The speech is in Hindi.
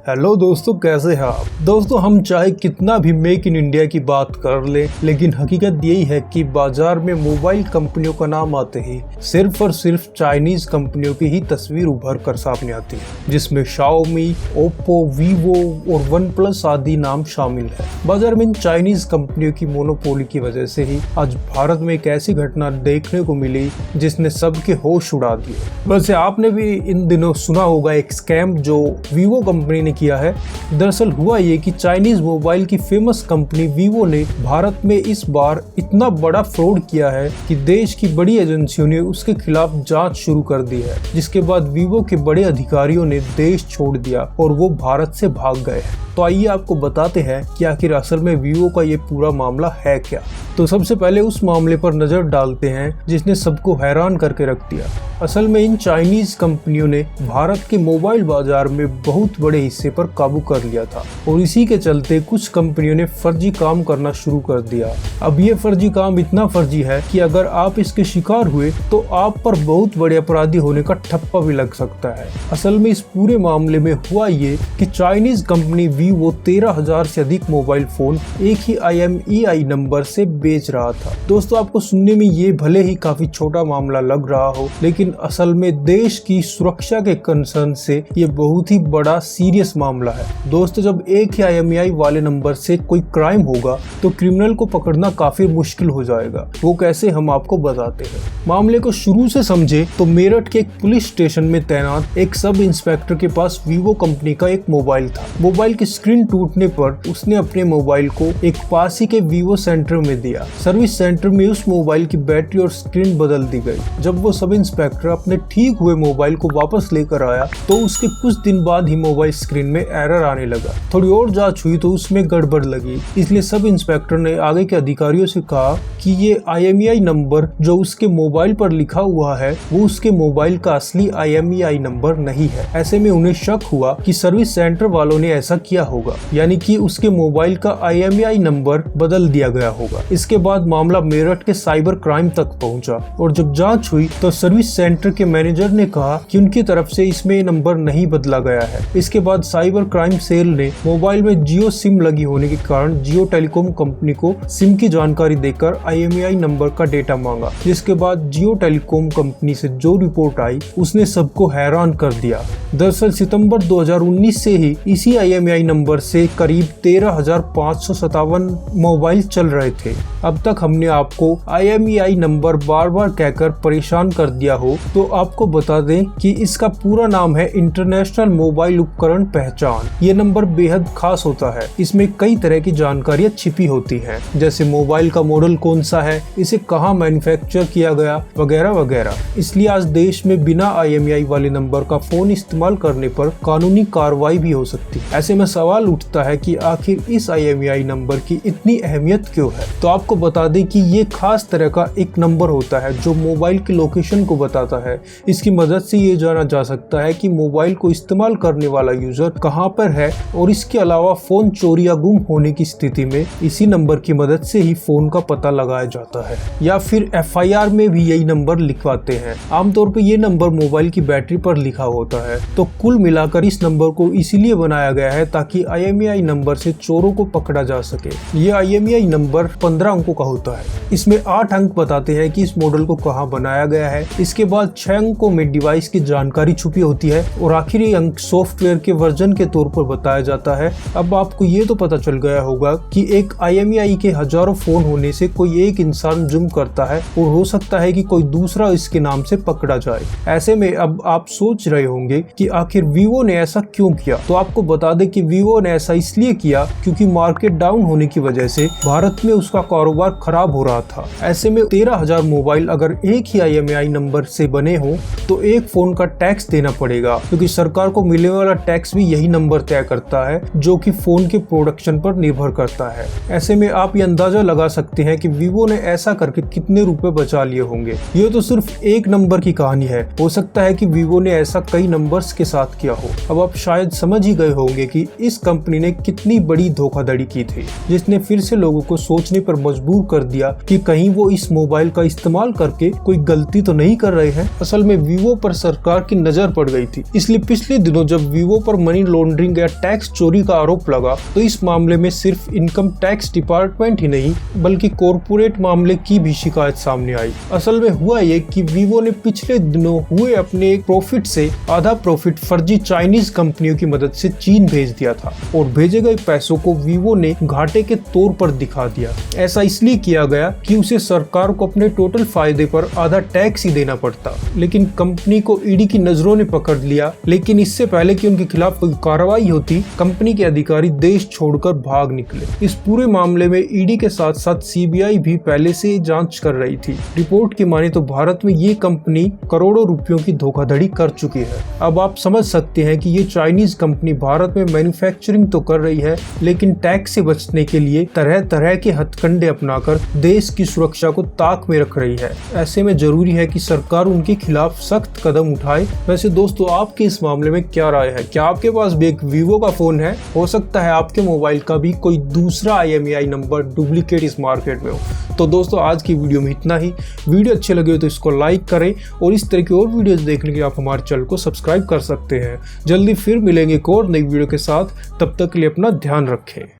हेलो दोस्तों, कैसे हैं आप। दोस्तों, हम चाहे कितना भी मेक इन इंडिया की बात कर लें, लेकिन हकीकत यही है कि बाजार में मोबाइल कंपनियों का नाम आते ही सिर्फ और सिर्फ चाइनीज कंपनियों की ही तस्वीर उभर कर सामने आती है, जिसमें शाओमी, ओप्पो, वीवो और वन प्लस आदि नाम शामिल है। बाजार में इन चाइनीज कंपनियों की मोनोपोली की वजह से ही आज भारत में एक ऐसी घटना देखने को मिली जिसने सबके होश उड़ा दिए। वैसे आपने भी इन दिनों सुना होगा एक स्कैम जो वीवो कंपनी ने किया है। दरअसल हुआ ये कि चाइनीज मोबाइल की फेमस कंपनी वीवो ने भारत में इस बार इतना बड़ा फ्रॉड किया है कि देश की बड़ी एजेंसियों ने उसके खिलाफ जांच शुरू कर दी है, जिसके बाद वीवो के बड़े अधिकारियों ने देश छोड़ दिया और वो भारत से भाग गए हैं। तो आइए आपको बताते हैं कि आखिर असल में वीवो का ये पूरा मामला है क्या। तो सबसे पहले उस मामले पर नजर डालते हैं जिसने सबको हैरान करके रख दिया। असल में इन चाइनीज कंपनियों ने भारत के मोबाइल बाजार में बहुत बड़े हिस्से पर काबू कर लिया था और इसी के चलते कुछ कंपनियों ने फर्जी काम करना शुरू कर दिया। अब ये फर्जी काम इतना फर्जी है कि अगर आप इसके शिकार हुए तो आप पर बहुत बड़े अपराधी होने का ठप्पा भी लग सकता है। असल में इस पूरे मामले में हुआ ये कि चाइनीज कंपनी वीवो 13,000 से अधिक मोबाइल फोन एक ही IMEI नंबर से बेच रहा था। दोस्तों, आपको सुनने में ये भले ही काफी छोटा मामला लग रहा हो, लेकिन असल में देश की सुरक्षा के कंसर्न से ये बहुत ही बड़ा सीरियस मामला है। दोस्तों, जब एक ही IMEI वाले नंबर से कोई क्राइम होगा तो क्रिमिनल को पकड़ना काफी मुश्किल हो जाएगा। वो कैसे, हम आपको बताते हैं। मामले को शुरू से समझे तो मेरठ के एक पुलिस स्टेशन में तैनात एक सब इंस्पेक्टर के पास वीवो कंपनी का एक मोबाइल था। मोबाइल की स्क्रीन टूटने पर उसने अपने मोबाइल को एक पास ही के वीवो सेंटर में दिया। सर्विस सेंटर में उस मोबाइल की बैटरी और स्क्रीन बदल दी गई। जब वो सब इंस्पेक्टर अपने ठीक हुए मोबाइल को वापस लेकर आया तो उसके कुछ दिन बाद ही मोबाइल स्क्रीन में एरर आने लगा। थोड़ी और जांच हुई तो उसमें गड़बड़ लगी, इसलिए सब इंस्पेक्टर ने आगे के अधिकारियों से कहा कि ये IMEI नंबर जो उसके मोबाइल पर लिखा हुआ है वो उसके मोबाइल का असली IMEI नंबर नहीं है। ऐसे में उन्हें शक हुआ कि सर्विस सेंटर वालों ने ऐसा किया होगा, यानी कि उसके मोबाइल का IMEI नंबर बदल दिया गया होगा। इसके बाद मामला मेरठ के साइबर क्राइम तक पहुंचा और जब जांच हुई तो सर्विस सेंटर के मैनेजर ने कहा कि उनकी तरफ से इसमें नंबर नहीं बदला गया है। इसके बाद साइबर क्राइम सेल ने मोबाइल में जियो सिम लगी होने के कारण जियो टेलीकॉम कंपनी को सिम की जानकारी देकर IMEI नंबर का डेटा मांगा, जिसके बाद जियो टेलीकॉम कंपनी से जो रिपोर्ट आई उसने सबको हैरान कर दिया। दरअसल सितंबर 2019 से ही इसी IMEI नंबर से करीब 13,557 मोबाइल चल रहे थे। अब तक हमने आपको IMEI नंबर बार बार कहकर परेशान कर दिया हो तो आपको बता दें कि इसका पूरा नाम है इंटरनेशनल मोबाइल उपकरण पहचान। ये नंबर बेहद खास होता है। इसमें कई तरह की जानकारियां छिपी होती हैं, जैसे मोबाइल का मॉडल कौन सा है, इसे कहाँ मैन्युफैक्चर किया गया, वगैरह वगैरह। इसलिए आज देश में बिना IMEI वाले नंबर का फोन इस्तेमाल करने पर कानूनी कार्रवाई भी हो सकती है। ऐसे में सवाल उठता है कि आखिर इस IMEI नंबर की इतनी अहमियत क्यों है। तो आपको बता दें कि ये खास तरह का एक नंबर होता है जो मोबाइल की लोकेशन को बताता है। इसकी मदद से ये जाना जा सकता है कि मोबाइल को इस्तेमाल करने वाला यूजर कहाँ पर है, और इसके अलावा फोन चोरी या गुम होने की स्थिति में इसी नंबर की मदद से ही फोन का पता लगाया जाता है, या फिर FIR में भी यही नंबर लिखवाते हैं। आमतौर पर ये नंबर मोबाइल की बैटरी पर लिखा होता है। तो कुल मिलाकर इस नंबर को इसीलिए बनाया गया है ताकि IMEI नंबर से चोरों को पकड़ा जा सके। ये IMEI नंबर 15 अंकों का होता है। इसमें 8 अंक बताते हैं कि इस मॉडल को कहाँ बनाया गया है। इसके बाद 6 अंकों में डिवाइस की जानकारी छुपी होती है और आखिरी अंक सॉफ्टवेयर के वर्जन के तौर पर बताया जाता है। अब आपको ये तो पता चल गया होगा कि एक IMEI के हजारों फोन होने से कोई एक इंसान जुर्म करता है और हो सकता है कि कोई दूसरा इसके नाम से पकड़ा जाए। ऐसे में अब आप सोच रहे होंगे कि आखिर वीवो ने ऐसा क्यों किया। तो आपको बता दें कि वीवो ने ऐसा इसलिए किया क्योंकि मार्केट डाउन होने की वजह से भारत में उसका कारोबार खराब हो रहा था। ऐसे में 13,000 मोबाइल अगर एक ही IMEI नंबर से बने हो तो एक फोन का टैक्स देना पड़ेगा, क्योंकि सरकार को मिलने वाला टैक्स भी यही नंबर तय करता है जो कि फोन के प्रोडक्शन पर निर्भर करता है। ऐसे में आप ये अंदाजा लगा सकते हैं कि वीवो ने ऐसा करके कितने रुपए बचा लिए होंगे। ये तो सिर्फ एक नंबर की कहानी है, हो सकता है कि वीवो ने ऐसा कई नंबर्स के साथ किया हो। अब आप शायद समझ ही गए होंगे कि इस कंपनी ने कितनी बड़ी धोखाधड़ी की थी, जिसने फिर से लोगों को सोचने पर मजबूर कर दिया कि कहीं वो इस मोबाइल का इस्तेमाल करके कोई गलती तो नहीं कर रहे हैं। असल में वीवो पर सरकार की नजर पड़ गई थी, इसलिए पिछले दिनों जब वीवो पर मनी लॉन्ड्रिंग या टैक्स चोरी का आरोप लगा तो इस मामले में सिर्फ इनकम टैक्स डिपार्टमेंट ही नहीं बल्कि कॉर्पोरेट मामले की भी शिकायत सामने आई। असल में हुआ ये कि वीवो ने पिछले दिनों हुए अपने प्रॉफिट से आधा प्रॉफिट फर्जी चाइनीज कंपनियों की मदद से चीन भेज दिया था और भेजे गए पैसों को वीवो ने घाटे के तौर पर दिखा दिया। ऐसा इसलिए किया गया कि उसे सरकार को अपने टोटल फायदे पर आधा टैक्स ही देना पड़ता, लेकिन कंपनी को ईडी की नजरों ने पकड़ लिया। लेकिन इससे पहले कि उनके खिलाफ कोई कार्रवाई होती, कंपनी के अधिकारी देश छोड़कर भाग निकले। इस पूरे मामले में ईडी के साथ साथ सीबीआई भी पहले से जांच कर रही थी। रिपोर्ट की माने तो भारत में ये कंपनी करोड़ों रुपयों की धोखाधड़ी कर चुकी है। अब आप समझ सकते हैं कि ये चाइनीज कंपनी भारत में मैन्युफैक्चरिंग तो कर रही है, लेकिन टैक्स से बचने के लिए तरह तरह के हथकंडे अपनाकर देश की सुरक्षा को ताक में रख रही है। ऐसे में जरूरी है कि सरकार उनके खिलाफ सख्त कदम उठाए। वैसे दोस्तों, आपके इस मामले में क्या राय है? क्या आपके पास भी एक वीवो का फोन है? हो सकता है आपके मोबाइल का भी कोई दूसरा IMEI नंबर डुप्लीकेट इस मार्केट में हो। तो दोस्तों, आज की वीडियो में इतना ही। वीडियो अच्छे लगे हो तो इसको लाइक करें और इस तरह की और वीडियोस देखने के लिए आप हमारे चैनल को सब्सक्राइब कर सकते हैं। जल्दी फिर मिलेंगे एक और नई वीडियो के साथ, तब तक के लिए अपना ध्यान रखें।